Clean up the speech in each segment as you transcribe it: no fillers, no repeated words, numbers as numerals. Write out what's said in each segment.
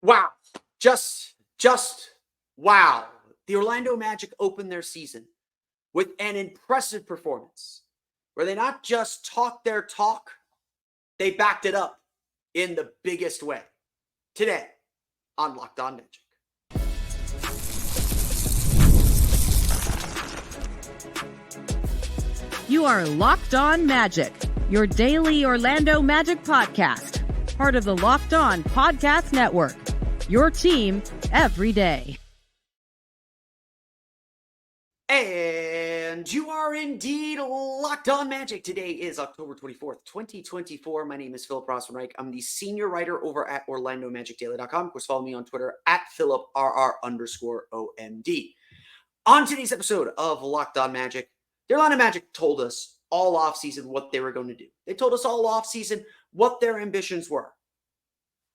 Wow. Just wow. The Orlando Magic opened their season with an impressive performance where they not just talked their talk, they backed it up in the biggest way. Today on Locked On Magic. You are Locked On Magic, your daily Orlando Magic podcast, part of the Locked On Podcast Network, your team every day. And you are indeed Locked On Magic. Today is October 24th, 2024. My name is Philip Rossman-Reich. I'm the senior writer over at OrlandoMagicDaily.com. Of course, follow me on Twitter at PhilipRR_OMD. On today's episode of Locked On Magic, the Orlando Magic told us all offseason what they were going to do. They told us all offseason what their ambitions were.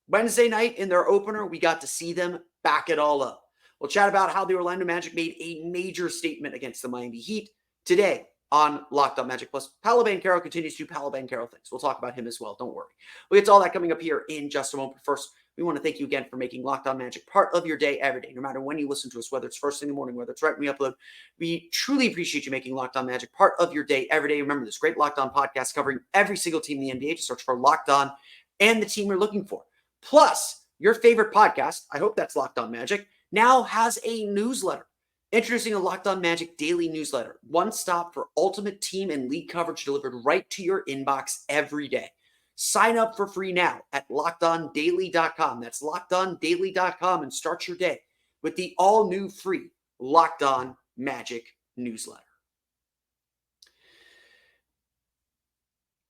Wednesday night in their opener, we got to see them back it all up. We'll chat about how the Orlando Magic made a major statement against the Miami Heat today on Locked On Magic. Plus, Paolo Banchero continues to do Paolo Banchero things. We'll talk about him as well. Don't worry. We'll get to all that coming up here in just a moment. But first, we want to thank you again for making Locked On Magic part of your day every day, no matter when you listen to us, whether it's first thing in the morning, whether it's right when we upload. We truly appreciate you making Locked On Magic part of your day every day. Remember, this great Locked On podcast covering every single team in the NBA. Just search for Locked On and the team you're looking for. Plus, your favorite podcast, I hope that's Locked On Magic, now has a newsletter. Introducing a Locked On Magic daily newsletter. One stop for ultimate team and league coverage delivered right to your inbox every day. Sign up for free now at LockedOnDaily.com. That's LockedOnDaily.com and start your day with the all-new free Locked On Magic newsletter.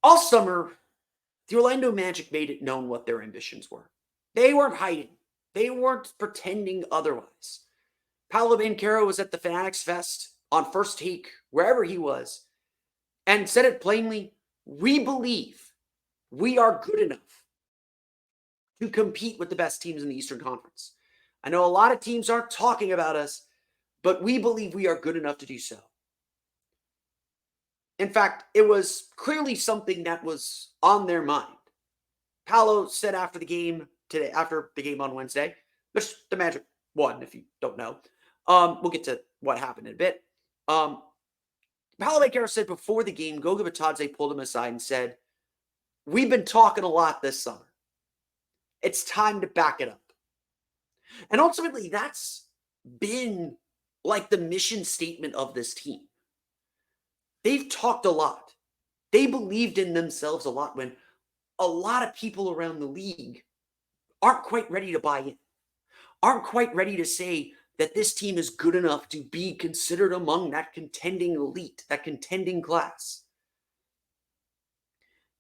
All summer, the Orlando Magic made it known what their ambitions were. They weren't hiding. They weren't pretending otherwise. Paolo Banchero was at the Fanatics Fest on First Take, wherever he was, and said it plainly, we believe we are good enough to compete with the best teams in the Eastern Conference. I know a lot of teams aren't talking about us, but we believe we are good enough to do so. In fact, it was clearly something that was on their mind. Paolo said after the game on Wednesday, which the Magic won, if you don't know. We'll get to what happened in a bit. Paolo Banchero said before the game, Goga Bitadze pulled him aside and said, we've been talking a lot this summer. It's time to back it up. And ultimately, that's been like the mission statement of this team. They've talked a lot. They believed in themselves a lot when a lot of people around the league aren't quite ready to buy in, aren't quite ready to say that this team is good enough to be considered among that contending elite, that contending class.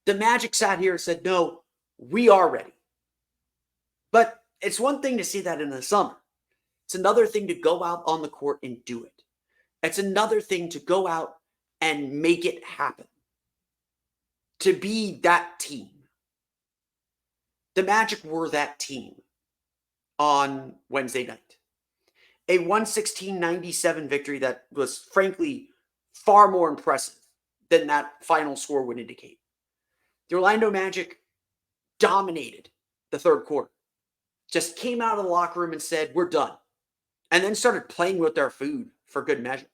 The Magic sat here and said, no, we are ready. But it's one thing to say that in the summer. It's another thing to go out on the court and do it. It's another thing to go out and make it happen. To be that team. The Magic were that team on Wednesday night. A 116-97 victory that was, frankly, far more impressive than that final score would indicate. The Orlando Magic dominated the third quarter. Just came out of the locker room and said, we're done. And then started playing with their food for good measure.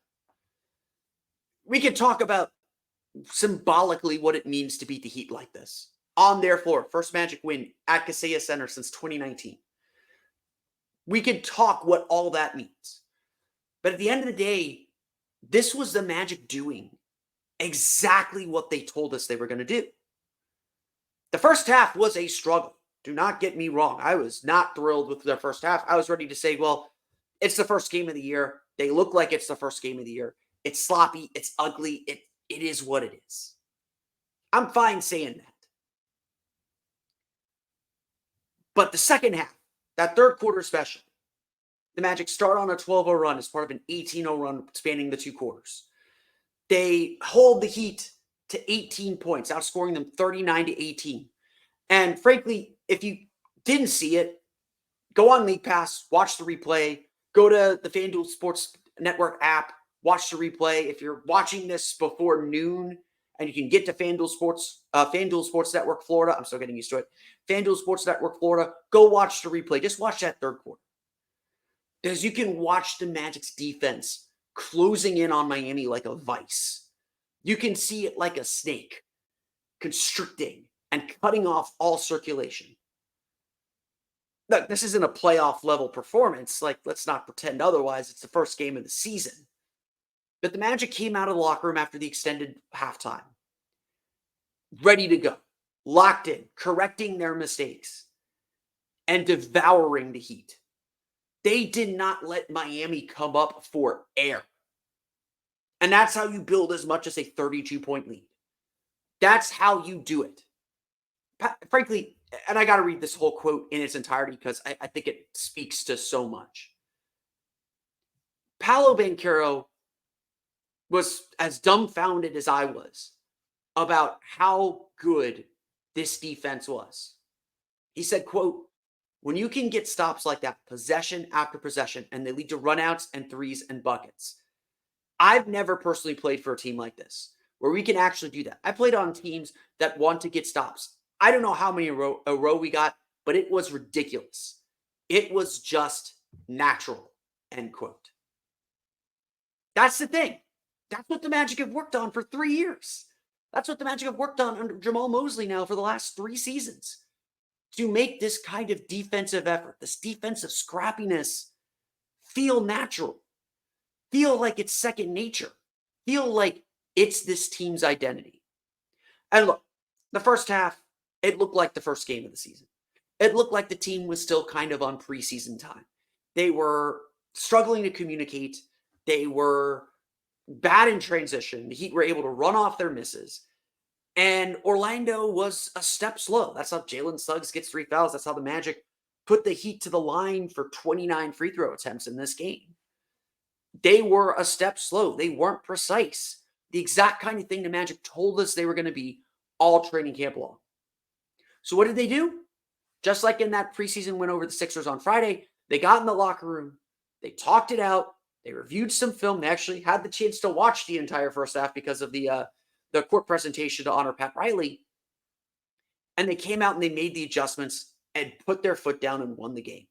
We could talk about symbolically what it means to beat the Heat like this. On their floor, first Magic win at Kaseya Center since 2019. We could talk what all that means. But at the end of the day, this was the Magic doing exactly what they told us they were going to do. The first half was a struggle. Do not get me wrong. I was not thrilled with their first half. I was ready to say, well, it's the first game of the year. They look like it's the first game of the year. It's sloppy. It's ugly. It is what it is. I'm fine saying that. But the second half, that third quarter especially, the Magic start on a 12-0 run as part of an 18-0 run spanning the two quarters. They hold the Heat to 18 points, outscoring them 39-18. And frankly, if you didn't see it, go on League Pass, watch the replay, go to the FanDuel Sports Network app, watch the replay. If you're watching this before noon and you can get to FanDuel Sports Network Florida. I'm still getting used to it. FanDuel Sports Network Florida. Go watch the replay. Just watch that third quarter. Because you can watch the Magic's defense closing in on Miami like a vice. You can see it like a snake, constricting and cutting off all circulation. Look, this isn't a playoff level performance. Like, let's not pretend otherwise. It's the first game of the season. But the Magic came out of the locker room after the extended halftime, ready to go, locked in, correcting their mistakes, and devouring the Heat. They did not let Miami come up for air. And that's how you build as much as a 32-point lead. That's how you do it. Frankly, and I got to read this whole quote in its entirety because I think it speaks to so much. Paolo Banchero was as dumbfounded as I was about how good this defense was. He said, quote, "When you can get stops like that, possession after possession, and they lead to runouts and threes and buckets. I've never personally played for a team like this, where we can actually do that. I played on teams that want to get stops. I don't know how many a row we got, but it was ridiculous. It was just natural," end quote. That's the thing. That's what the Magic have worked on for 3 years. That's what the Magic have worked on under Jamal Mosley now for the last 3 seasons. To make this kind of defensive effort, this defensive scrappiness, feel natural. Feel like it's second nature. Feel like it's this team's identity. And look, the first half, it looked like the first game of the season. It looked like the team was still kind of on preseason time. They were struggling to communicate. They were bad in transition. The Heat were able to run off their misses. And Orlando was a step slow. That's how Jalen Suggs gets 3 fouls. That's how the Magic put the Heat to the line for 29 free throw attempts in this game. They were a step slow. They weren't precise. The exact kind of thing the Magic told us they were going to be all training camp long. So what did they do? Just like in that preseason win over the Sixers on Friday, they got in the locker room. They talked it out. They reviewed some film. They actually had the chance to watch the entire first half because of the court presentation to honor Pat Riley. And they came out and they made the adjustments and put their foot down and won the game.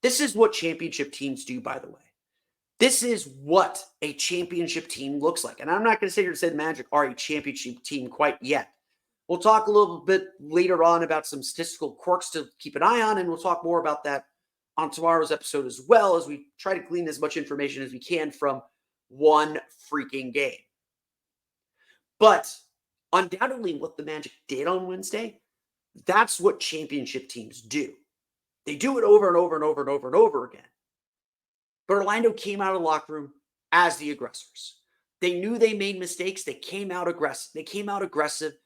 This is what championship teams do, by the way. This is what a championship team looks like. And I'm not going to sit here and say the Magic are a championship team quite yet. We'll talk a little bit later on about some statistical quirks to keep an eye on, and we'll talk more about that on tomorrow's episode as well, as we try to glean as much information as we can from one freaking game. But undoubtedly what the Magic did on Wednesday, that's what championship teams do. They do it over and over and over and over and over again. But Orlando came out of the locker room as the aggressors. They knew they made mistakes. They came out aggressive.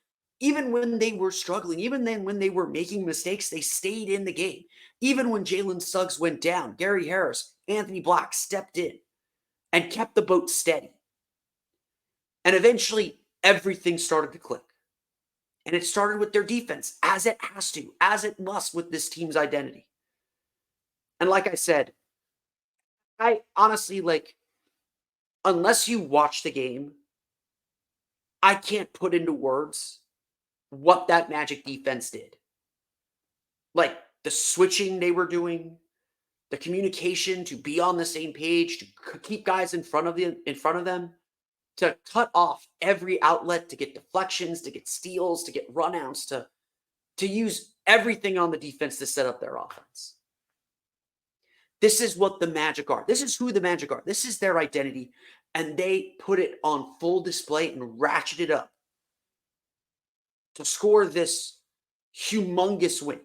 Even when they were struggling, even then when they were making mistakes, they stayed in the game. Even when Jalen Suggs went down, Gary Harris, Anthony Black stepped in and kept the boat steady. And eventually, everything started to click. And it started with their defense, as it has to, as it must with this team's identity. And like I said, I honestly, unless you watch the game, I can't put into words what that Magic defense did. Like the switching they were doing, the communication to be on the same page, to keep guys in front of them, to cut off every outlet, to get deflections, to get steals, to get runouts, to use everything on the defense to set up their offense. This is what the Magic are. This is who the Magic are. This is their identity. And they put it on full display and ratchet it up to score this humongous win,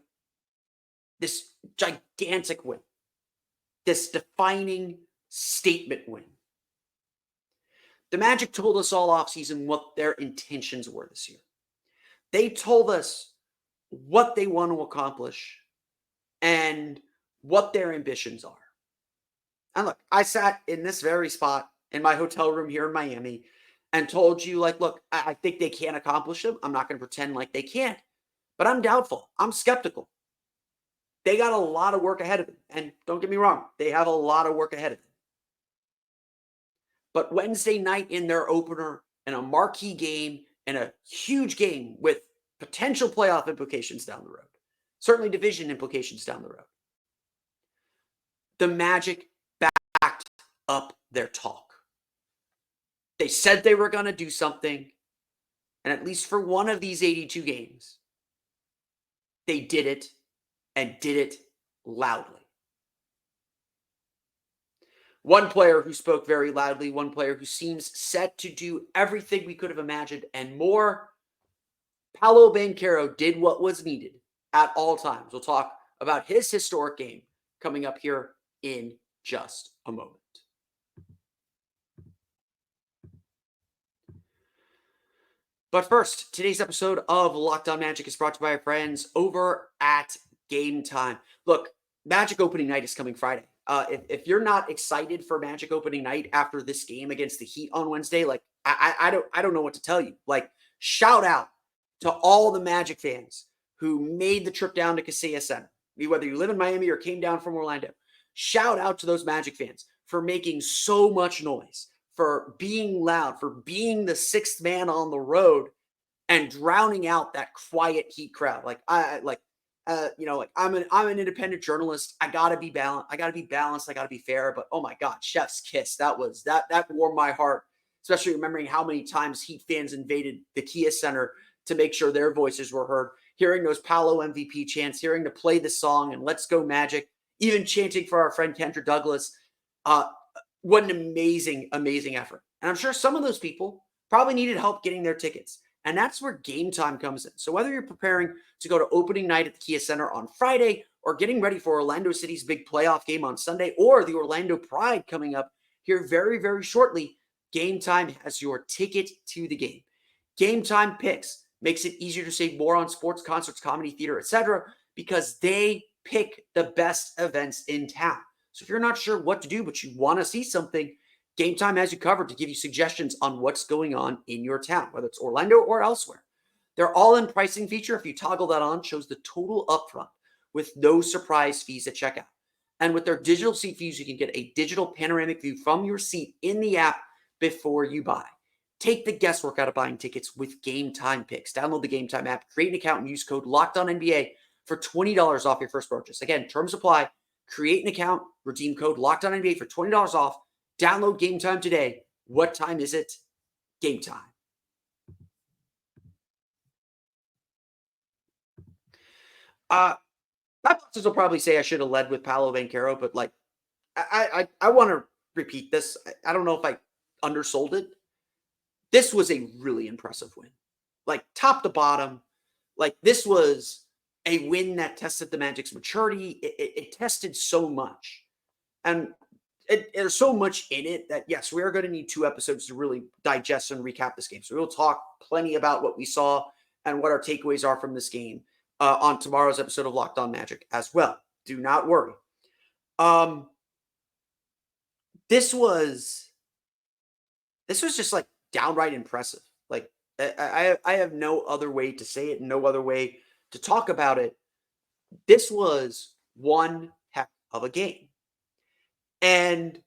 this gigantic win, this defining statement win. The Magic told us all offseason what their intentions were this year. They told us what they want to accomplish and what their ambitions are. And look, I sat in this very spot in my hotel room here in Miami and told you, look, I think they can accomplish them. I'm not going to pretend like they can't, but I'm doubtful. I'm skeptical. They got a lot of work ahead of them. And don't get me wrong, they have a lot of work ahead of them. But Wednesday night in their opener, in a marquee game and a huge game with potential playoff implications down the road, certainly division implications down the road. The Magic backed up their talk. They said they were going to do something, and at least for one of these 82 games, they did it and did it loudly. One player who spoke very loudly, one player who seems set to do everything we could have imagined and more. Paolo Banchero did what was needed at all times. We'll talk about his historic game coming up here in just a moment. But first, today's episode of Locked On Magic is brought to you by our friends over at Gametime. Look, Magic opening night is coming Friday. If you're not excited for Magic opening night after this game against the Heat on Wednesday, like I don't know what to tell you. Like, shout out to all the Magic fans who made the trip down to Kaseya Center. Whether you live in Miami or came down from Orlando, shout out to those Magic fans for making so much noise, for being loud, for being the sixth man on the road and drowning out that quiet Heat crowd. I'm an independent journalist. I gotta be balanced. I gotta be fair. But oh my God, chef's kiss. That warmed my heart, especially remembering how many times Heat fans invaded the Kia Center to make sure their voices were heard. Hearing those Paolo MVP chants, hearing to play the song and "Let's Go Magic," even chanting for our friend Kendra Douglas. What an amazing, amazing effort. And I'm sure some of those people probably needed help getting their tickets. And that's where Gametime comes in. So whether you're preparing to go to opening night at the Kia Center on Friday or getting ready for Orlando City's big playoff game on Sunday or the Orlando Pride coming up here very, very shortly, Gametime has your ticket to the game. Gametime Picks makes it easier to save more on sports, concerts, comedy, theater, etc. because they pick the best events in town. So if you're not sure what to do, but you want to see something, Gametime has you covered to give you suggestions on what's going on in your town, whether it's Orlando or elsewhere. Their all-in pricing feature, if you toggle that on, shows the total upfront with no surprise fees at checkout. And with their digital seat views, you can get a digital panoramic view from your seat in the app before you buy. Take the guesswork out of buying tickets with Gametime Picks. Download the Gametime app, create an account, and use code LOCKEDONNBA for $20 off your first purchase. Again, terms apply. Create an account, redeem code LOCKEDONNBA for $20 off. Download Gametime today. What time is it? Gametime. My bosses will probably say I should have led with Paolo Banchero, but I want to repeat this. I don't know if I undersold it. This was a really impressive win. Like, top to bottom, this was a win that tested the Magic's maturity. It tested so much. And there's so much in it that, yes, we are going to need 2 episodes to really digest and recap this game. So we'll talk plenty about what we saw and what our takeaways are from this game on tomorrow's episode of Locked On Magic as well. Do not worry. This was just downright impressive. I have no other way to say it, no other way to talk about it. This was one heck of a game. And,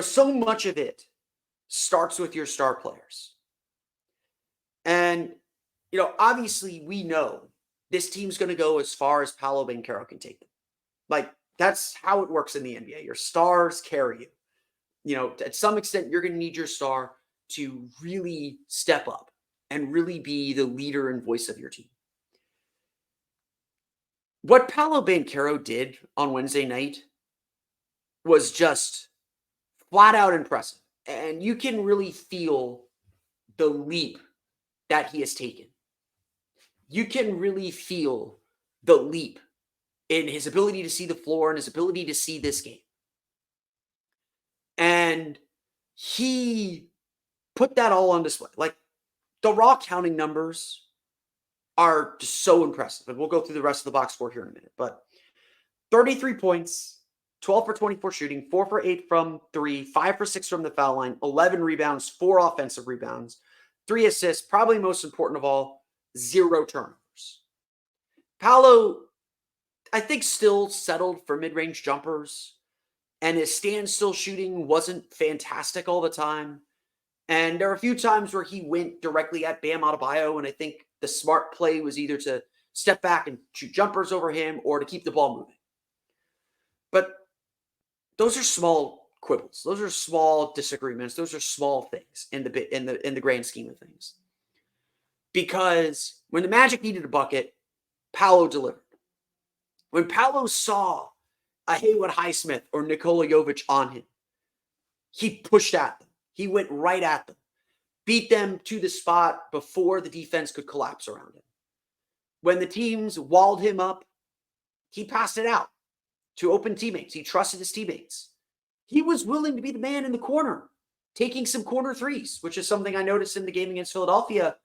so much of it starts with your star players. And, obviously we know this team's going to go as far as Paolo Banchero can take them. That's how it works in the NBA. Your stars carry you. At some extent, you're going to need your star to really step up and really be the leader and voice of your team. What Paolo Banchero did on Wednesday night was just flat out impressive. And you can really feel the leap that he has taken. You can really feel the leap in his ability to see the floor and his ability to see this game. And he put that all on display. The raw counting numbers are just so impressive. And we'll go through the rest of the box score here in a minute. But 33 points, 12 for 24 shooting, 4 for 8 from 3, 5 for 6 from the foul line, 11 rebounds, 4 offensive rebounds, 3 assists, probably most important of all, 0 turnovers. Paolo, I think, still settled for mid-range jumpers, and his standstill shooting wasn't fantastic all the time. And there are a few times where he went directly at Bam Adebayo, and I think the smart play was either to step back and shoot jumpers over him or to keep the ball moving. But those are small quibbles. Those are small disagreements. Those are small things in the grand scheme of things. Because when the Magic needed a bucket, Paolo delivered. When Paolo saw a Haywood Highsmith or Nikola Jovic on him, he pushed at them. He went right at them, beat them to the spot before the defense could collapse around him. When the teams walled him up, he passed it out to open teammates. He trusted his teammates. He was willing to be the man in the corner, taking some corner threes, which is something I noticed in the game against Philadelphia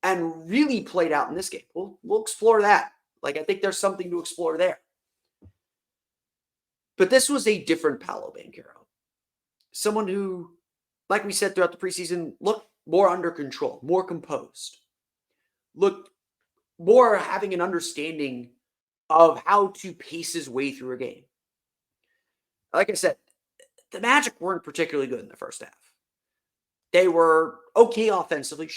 and really played out in this game. We'll explore that. I think there's something to explore there. But this was a different Paolo Banchero. Someone who, like we said throughout the preseason, looked more under control, more composed, looked more having an understanding of how to pace his way through a game. Like I said, the Magic weren't particularly good in the first half. They were okay offensively. The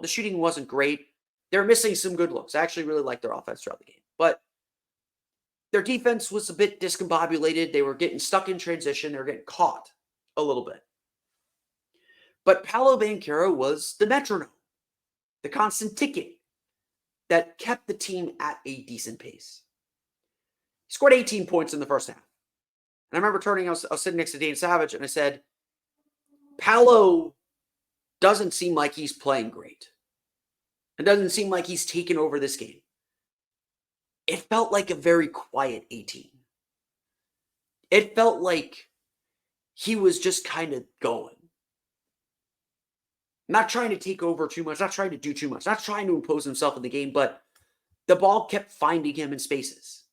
shooting wasn't great. They were missing some good looks. I actually really liked their offense throughout the game. But their defense was a bit discombobulated. They were getting stuck in transition. They were getting caught a little bit. But Paolo Banchero was the metronome, the constant ticking that kept the team at a decent pace. He scored 18 points in the first half. And I remember I was sitting next to Dane Savage, and I said, Paolo doesn't seem like he's playing great. It doesn't seem like he's taken over this game. It felt like a very quiet 18. It felt like he was just kind of going. Not trying to take over too much, not trying to do too much, not trying to impose himself in the game, but the ball kept finding him in spaces.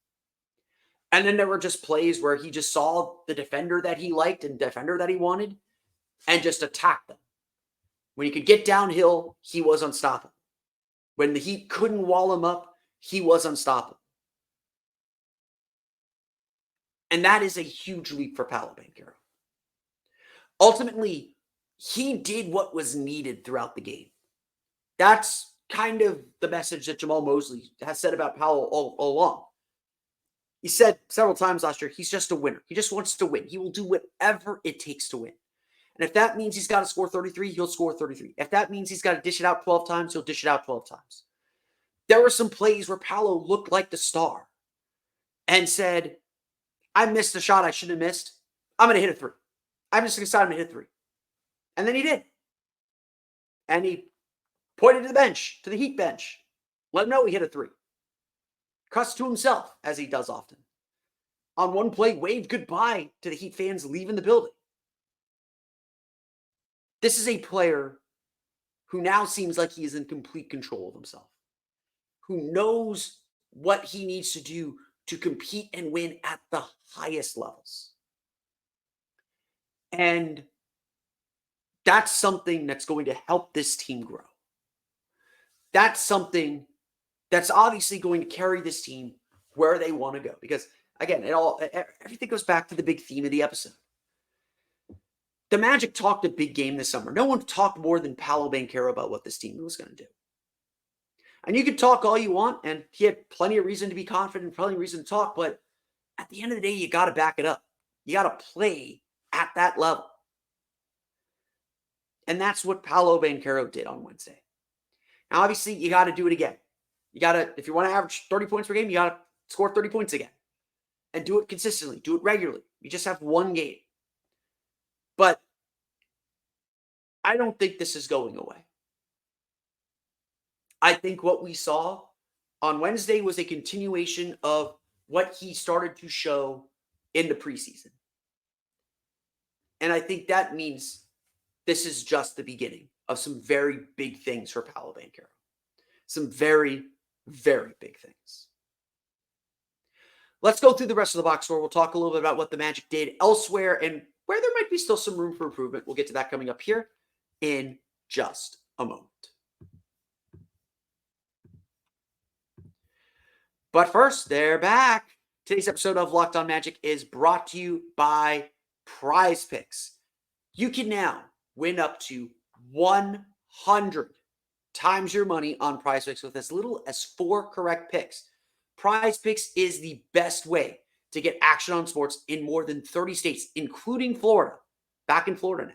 And then there were just plays where he just saw the defender that he liked and defender that he wanted and just attacked them. When he could get downhill, he was unstoppable. When the Heat couldn't wall him up, he was unstoppable. And that is a huge leap for Paolo Banchero. Ultimately, he did what was needed throughout the game. That's kind of the message that Jamal Mosley has said about Paolo all along. He said several times last year, he's just a winner. He just wants to win. He will do whatever it takes to win. And if that means he's got to score 33, he'll score 33. If that means he's got to dish it out 12 times, he'll dish it out 12 times. There were some plays where Paolo looked like the star and said, I missed a shot I shouldn't have missed. I'm going to hit a three. I'm just going to decide I'm going to hit three. And then he did. And he pointed to the bench, to the Heat bench. Let him know he hit a three. Cussed to himself, as he does often. On one play, waved goodbye to the Heat fans leaving the building. This is a player who now seems like he is in complete control of himself, who knows what he needs to do to compete and win at the highest levels. And that's something that's going to help this team grow. That's something that's obviously going to carry this team where they want to go. Because, again, everything goes back to the big theme of the episode. The Magic talked a big game this summer. No one talked more than Paolo Banchero about what this team was going to do. And you can talk all you want, and he had plenty of reason to be confident, plenty of reason to talk, but at the end of the day, you got to back it up. You got to play at that level. And that's what Paolo Banchero did on Wednesday. Now, obviously, you got to do it again. You got to, if you want to average 30 points per game, you got to score 30 points again. And do it consistently. Do it regularly. You just have one game. But I don't think this is going away. I think what we saw on Wednesday was a continuation of what he started to show in the preseason. And I think that means this is just the beginning of some very big things for Paolo Banchero. Some very, very big things. Let's go through the rest of the box score. We'll talk a little bit about what the Magic did elsewhere and where there might be still some room for improvement. We'll get to that coming up here in just a moment. But first, they're back. Today's episode of Locked On Magic is brought to you by PrizePicks. You can now win up to 100 times your money on PrizePicks with as little as 4 correct picks. PrizePicks is the best way to get action on sports in more than 30 states, including Florida. Back in Florida now.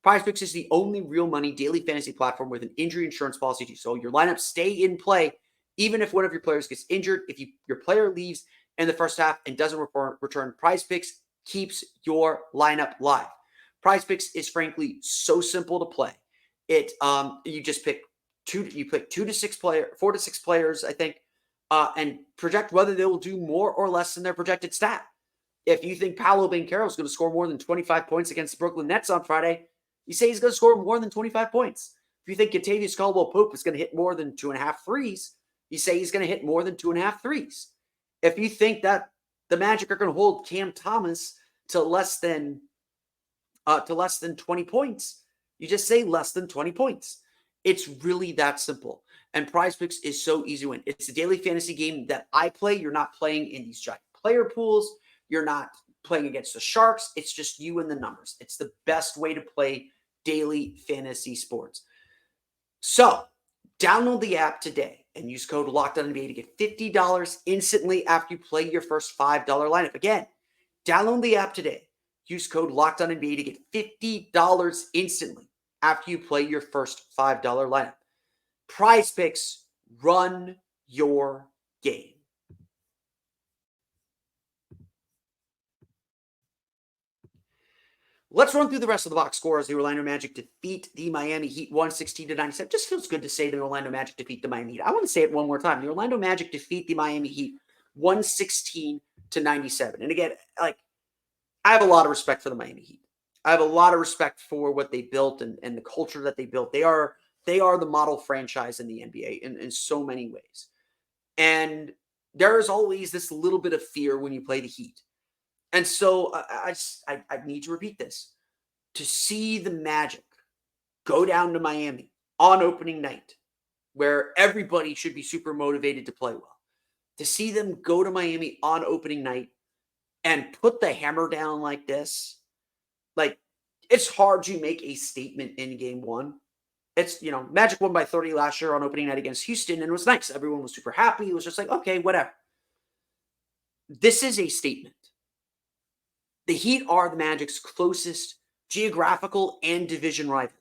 PrizePicks is the only real money daily fantasy platform with an injury insurance policy too. So your lineups stay in play even if one of your players gets injured. If your player leaves in the first half and doesn't return, PrizePicks keeps your lineup live. PrizePicks is frankly so simple to play. You just pick 4 to 6 players, I think, and project whether they will do more or less than their projected stat. If you think Paolo Banchero is going to score more than 25 points against the Brooklyn Nets on Friday, you say he's going to score more than 25 points. If you think Kentavious Caldwell-Pope is going to hit more than 2.5 threes, you say he's going to hit more than 2.5 threes. If you think that the Magic are going to hold Cam Thomas to less than 20 points, you just say less than 20 points. It's really that simple. And PrizePicks is so easy to win. It's a daily fantasy game that I play. You're not playing in these giant player pools. You're not playing against the Sharks. It's just you and the numbers. It's the best way to play daily fantasy sports. So download the app today and use code LOCKEDONNBA to get $50 instantly after you play your first $5 lineup. Again, download the app today. Use code LOCKEDONNBA to get $50 instantly after you play your first $5 lineup. PrizePicks, run your game. Let's run through the rest of the box score as the Orlando Magic defeat the Miami Heat 116-97. Just feels good to say the Orlando Magic defeat the Miami Heat. I want to say it one more time. The Orlando Magic defeat the Miami Heat 116-97. And again, I have a lot of respect for the Miami Heat. I have a lot of respect for what they built and the culture that they built. They are the model franchise in the NBA in so many ways. And there is always this little bit of fear when you play the Heat. And so I need to repeat this. To see the Magic go down to Miami on opening night, where everybody should be super motivated to play well, to see them go to Miami on opening night and put the hammer down like this, it's hard to make a statement in game one. It's, Magic won by 30 last year on opening night against Houston, and it was nice. Everyone was super happy. It was just like, okay, whatever. This is a statement. The Heat are the Magic's closest geographical and division rival.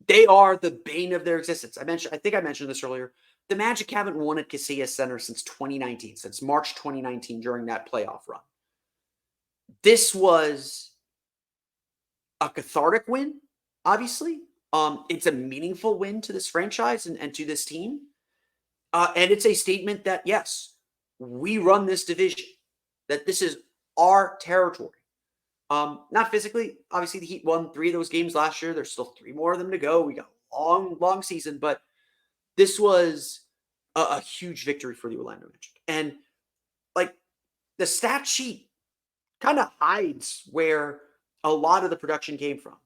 They are the bane of their existence. I think I mentioned this earlier. The Magic haven't won at Kaseya Center since 2019, since March 2019 during that playoff run. This was a cathartic win, obviously. It's a meaningful win to this franchise and to this team. And it's a statement that, yes, we run this division, that this is our territory. Not physically. Obviously, the Heat won 3 of those games last year. There's still 3 more of them to go. We got a long, long season, but this was a huge victory for the Orlando Magic. And the stat sheet kind of hides where a lot of the production came from.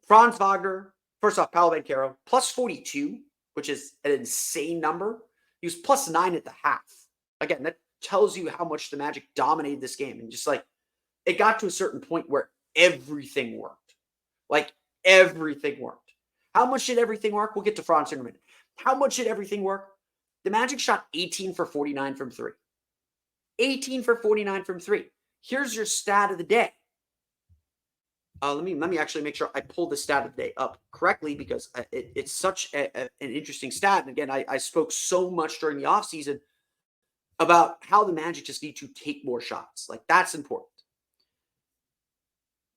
Franz Wagner, first off, Paolo Banchero, plus 42, which is an insane number. He was plus 9 at the half. Again, that tells you how much the Magic dominated this game. And just it got to a certain point where everything worked. Everything worked. How much did everything work? We'll get to Franz in a minute. How much did everything work? The Magic shot 18 for 49 from 3. 18 for 49 from 3. Here's your stat of the day. Let me actually make sure I pull the stat of the day up correctly, because it's such an interesting stat. And again, I spoke so much during the offseason about how the Magic just need to take more shots. That's important.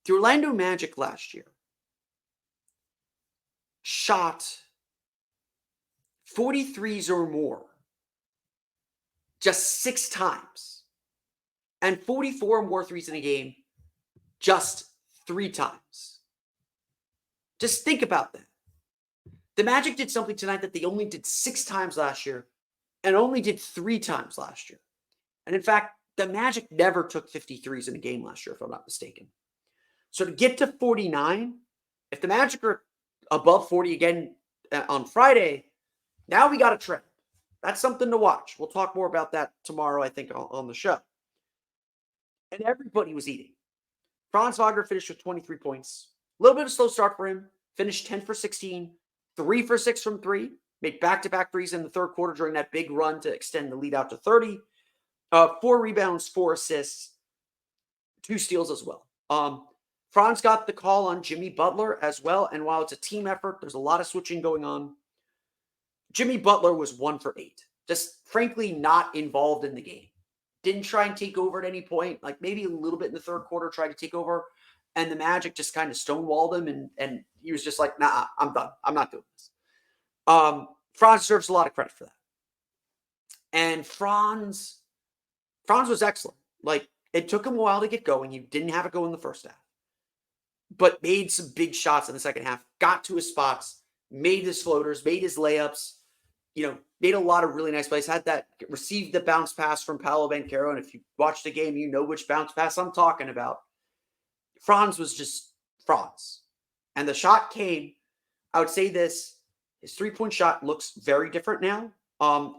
The Orlando Magic last year shot 43s or more just 6 times, and 44 or more threes in a game just 3 times. Just think about that. The Magic did something tonight that they only did 6 times last year and only did 3 times last year. And in fact, the Magic never took 53s in a game last year, if I'm not mistaken. So to get to 49, if the Magic are above 40 again on Friday, now we got a trend. That's something to watch. We'll talk more about that tomorrow, I think, on the show. And everybody was eating. Franz Wagner finished with 23 points. A little bit of a slow start for him. finished 10 for 16, 3 for 6 from three, made back-to-back threes in the third quarter during that big run to extend the lead out to 30. 4 rebounds, 4 assists, 2 steals as well. Franz got the call on Jimmy Butler as well. And while it's a team effort, there's a lot of switching going on. Jimmy Butler was 1 for 8. Just frankly not involved in the game. Didn't try and take over at any point. Like maybe a little bit in the third quarter, tried to take over. And the Magic just kind of stonewalled him. And he was just like, nah, I'm done. I'm not doing this. Franz deserves a lot of credit for that. And Franz was excellent. Like, it took him a while to get going. He didn't have it go in the first half. But made some big shots in the second half. Got to his spots. Made his floaters. Made his layups. Made a lot of really nice plays. Received the bounce pass from Paolo Banchero. And if you watch the game, you know which bounce pass I'm talking about. Franz was just Franz. And the shot came. I would say this. His three-point shot looks very different now.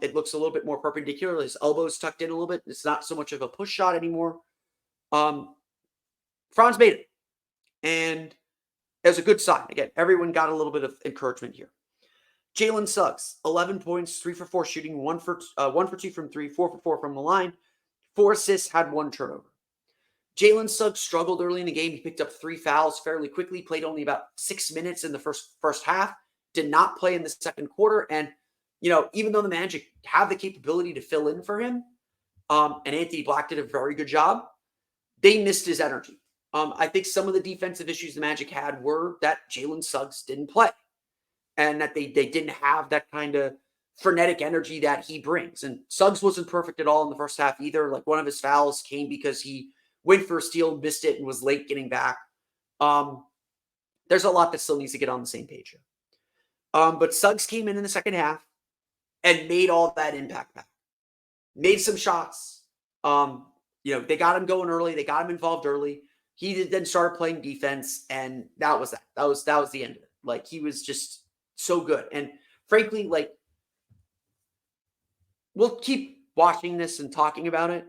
It looks a little bit more perpendicular. His elbow's tucked in a little bit. It's not so much of a push shot anymore. Franz made it. And it was a good sign. Again, everyone got a little bit of encouragement here. Jalen Suggs, 11 points, 3 for 4 shooting, 1 for 2 from 3, 4 for 4 from the line, 4 assists, had 1 turnover. Jalen Suggs struggled early in the game. He picked up 3 fouls fairly quickly, played only about 6 minutes in the first half, did not play in the second quarter. And, even though the Magic have the capability to fill in for him, and Anthony Black did a very good job, they missed his energy. I think some of the defensive issues the Magic had were that Jalen Suggs didn't play and that they didn't have that kind of frenetic energy that he brings. And Suggs wasn't perfect at all in the first half either. Like one of his fouls came because he went for a steal, missed it, and was late getting back. There's a lot that still needs to get on the same page here. But Suggs came in the second half and made all that impact back. Made some shots. They got him going early. They got him involved early. He then started playing defense, and that was that. That was the end of it. Like, he was just so good. And frankly, like, we'll keep watching this and talking about it.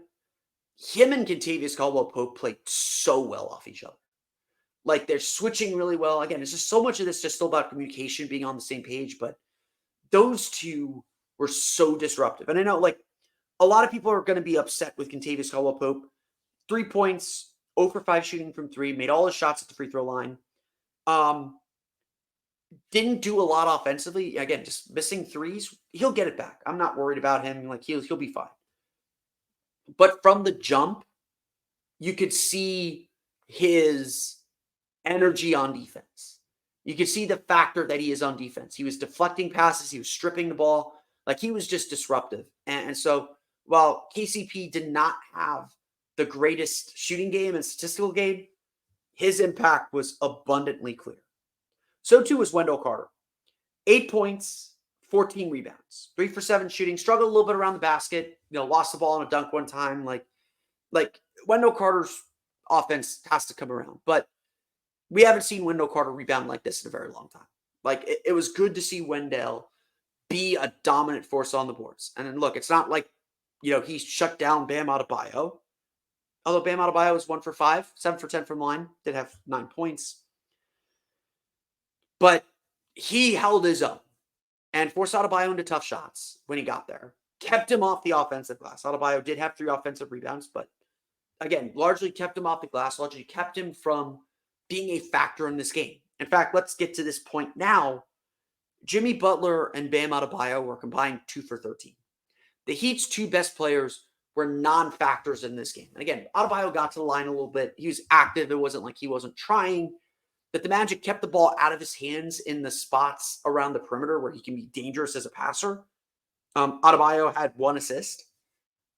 Him and Kentavious Caldwell-Pope played so well off each other. Like, they're switching really well. Again, it's just so much of this just still about communication, being on the same page. But those two were so disruptive. And I know, like, a lot of people are going to be upset with Kentavious Caldwell-Pope. 3 points, 0 for 5 shooting from 3, made all his shots at the free throw line. Didn't do a lot offensively. Again, just missing threes. He'll get it back. I'm not worried about him. Like, he'll be fine. But from the jump, you could see his energy on defense. You could see the factor that he is on defense. He was deflecting passes. He was stripping the ball. Like, he was just disruptive. And so while KCP did not have the greatest shooting game and statistical game, his impact was abundantly clear. So too was Wendell Carter. 8 points, 14 rebounds, 3 for 7 shooting, struggled a little bit around the basket, lost the ball on a dunk one time. Like Wendell Carter's offense has to come around. But we haven't seen Wendell Carter rebound like this in a very long time. Like, it was good to see Wendell be a dominant force on the boards. And then look, it's not like, he shut down Bam Adebayo. Although Bam Adebayo was 1 for 5, 7 for 10 from line, did have 9 points. But he held his own and forced Adebayo into tough shots when he got there. Kept him off the offensive glass. Adebayo did have 3 offensive rebounds, but again, largely kept him off the glass, largely kept him from being a factor in this game. In fact, let's get to this point now. Jimmy Butler and Bam Adebayo were combined 2 for 13. The Heat's 2 best players were non-factors in this game. And again, Adebayo got to the line a little bit. He was active. It wasn't like he wasn't trying. But the Magic kept the ball out of his hands in the spots around the perimeter where he can be dangerous as a passer. Adebayo had 1 assist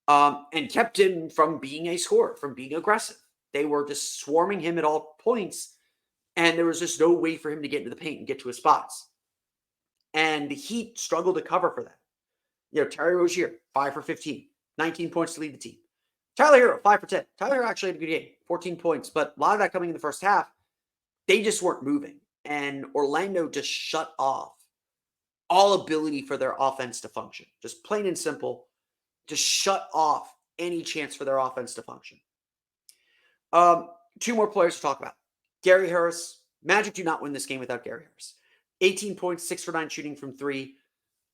and kept him from being a scorer, from being aggressive. They were just swarming him at all points, and there was just no way for him to get into the paint and get to his spots. And the Heat struggled to cover for that. Terry Rozier, 5 for 15, 19 points to lead the team. Tyler Hero, 5 for 10. Tyler Hero actually had a good game, 14 points, but a lot of that coming in the first half. They just weren't moving. And Orlando just shut off all ability for their offense to function. Just plain and simple, just shut off any chance for their offense to function. 2 more players to talk about. Gary Harris, Magic do not win this game without Gary Harris. 18 points, 6 for 9 shooting from 3.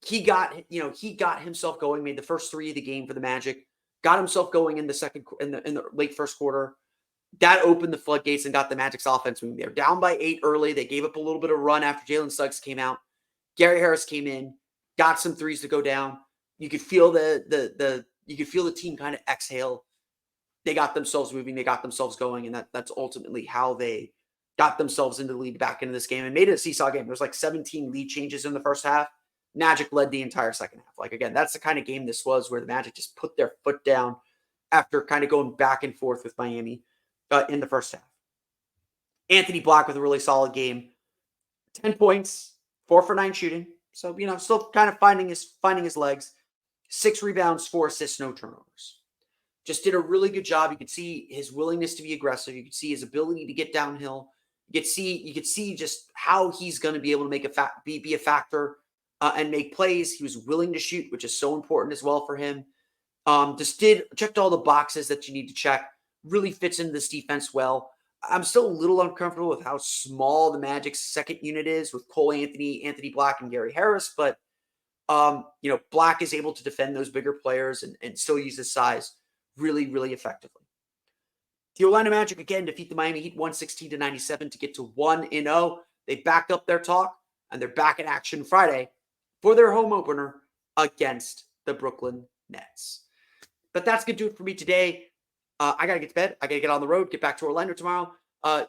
He got himself going, made the first 3 of the game for the Magic, got himself going in the late first quarter. That opened the floodgates and got the Magic's offense moving. They were down by 8 early. They gave up a little bit of run after Jalen Suggs came out. Gary Harris came in, got some threes to go down. You could feel the team kind of exhale. They got themselves moving. They got themselves going, and that's ultimately how they got themselves into the lead back into this game and made it a seesaw game. There was like 17 lead changes in the first half. Magic led the entire second half. Like, again, that's the kind of game this was, where the Magic just put their foot down after kind of going back and forth with Miami in the first half. Anthony Black with a really solid game. 10 points, 4 for 9 shooting. So, still kind of finding his legs. 6 rebounds, 4 assists, no turnovers. Just did a really good job. You could see his willingness to be aggressive. You could see his ability to get downhill. You could see just how he's going to be able to make be a factor and make plays. He was willing to shoot, which is so important as well for him. Checked all the boxes that you need to check. Really fits into this defense well. I'm still a little uncomfortable with how small the Magic's second unit is with Cole Anthony, Anthony Black, and Gary Harris. But, Black is able to defend those bigger players and still use his size really, really effectively. The Orlando Magic, again, defeat the Miami Heat 116-97 to get to 1-0. They backed up their talk, and they're back in action Friday for their home opener against the Brooklyn Nets. But that's going to do it for me today. I got to get to bed. I got to get on the road, get back to Orlando tomorrow. So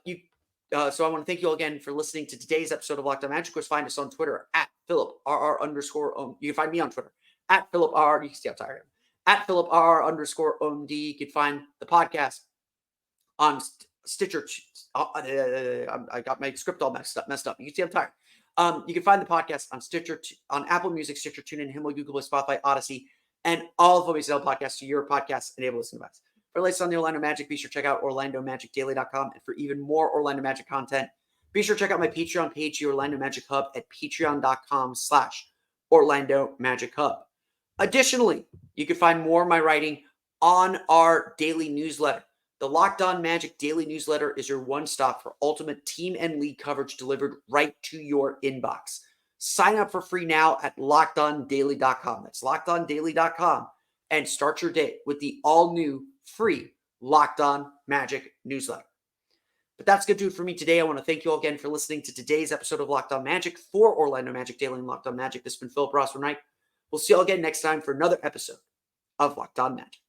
I want to thank you all again for listening to today's episode of Locked On Magic. Of course, find us on Twitter at @PhilipRR_OMD. You can find me on Twitter at PhilipRR. You can see how tired I am. At PhilipRR_OMD. You can find the podcast on Stitcher. I got my script all messed up. You can see I'm tired. You can find the podcast on Stitcher, on Apple Music, Stitcher, TuneIn, Himmel, Google Play, Spotify, Odyssey, and all of the podcasts to your podcast enabled listening device. For the latest on the Orlando Magic, be sure to check out OrlandoMagicDaily.com. And for even more Orlando Magic content, be sure to check out my Patreon page, the Orlando Magic Hub, at patreon.com/Orlando Magic Hub. Additionally, you can find more of my writing on our daily newsletter. The Locked On Magic Daily Newsletter is your one-stop for ultimate team and league coverage delivered right to your inbox. Sign up for free now at LockedOnDaily.com. That's LockedOnDaily.com. And start your day with the all-new free Locked On Magic newsletter. But that's going to do it for me today. I want to thank you all again for listening to today's episode of Locked On Magic for Orlando Magic Daily and Locked On Magic. This has been Philip Rossman-Wright. We'll see you all again next time for another episode of Locked On Magic.